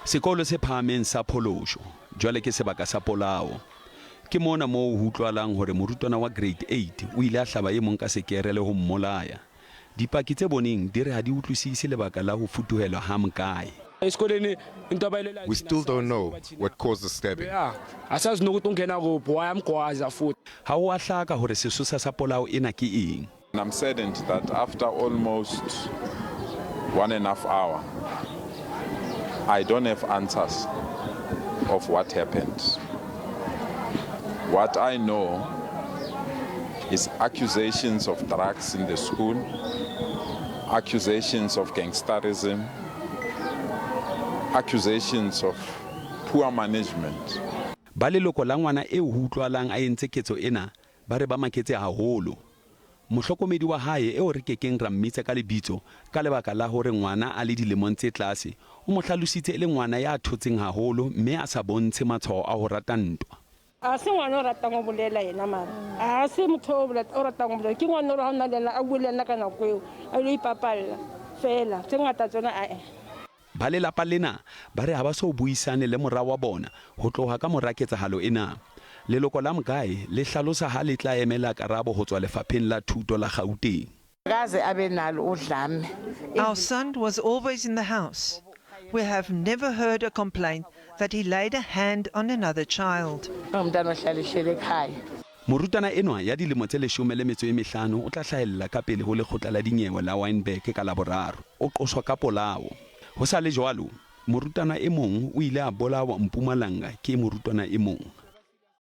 Sekolo se phahameng sa Pholosho jwale ke sebaka sa polao. Ke mona moo ho utlwalang hore morutwana wa grade 8 o ile a hlaba e mong ka sekere le ho mmolaya. Dipaki tse boneng di re ha di utlwisise lebaka la ho futuhelwa ha Mkae. We still don't know what caused the stabbing. Ha ho a hlaka hore sesosa sa polao ena ke eng. I'm saddened that after almost 1.5 hours, I don't have answers of what happened. What I know is accusations of drugs in the school, accusations of gangsterism, accusations of poor management. Ba leloko la ngwana eo ho utlwalang a entse ketso ena ba re ba maketse haholo. Mohlokomedi wa hae eo re kekeng ra mmitsa ka lebitso ka lebaka la hore ngwana a le dilemong tse tlase o mo hlalositse le ngwana ya thotseng haholo mme a sa bontshe matshwao a ho rata ntwa. A se ngwana o ratang go bolela yena mara a se motho o ratang go bolela ke ngwana o ra hona le a bulela ka nako eo a ile ipapalla fela tse ngata tsona a ba lelapa lena ba re ha ba so buisane le mora wa bona ho tloha ka moraketsahalo ena. Leloko la Mkae le hlalosa ha le tla emela karabo ho tswa lefapheng la thuto la Gauteng. Our son was always in the house. We have never heard a complaint that he laid a hand on another child. Morutana enwa ya dilemo tse 15 o tla hlahella ka pele ho lekgotla la dinyewe la Wynberg ka Laboraro o qoswa ka polao. Ho sa le jwalo morutana e mong o ile a bolawa Mpumalanga ke morutana e mong.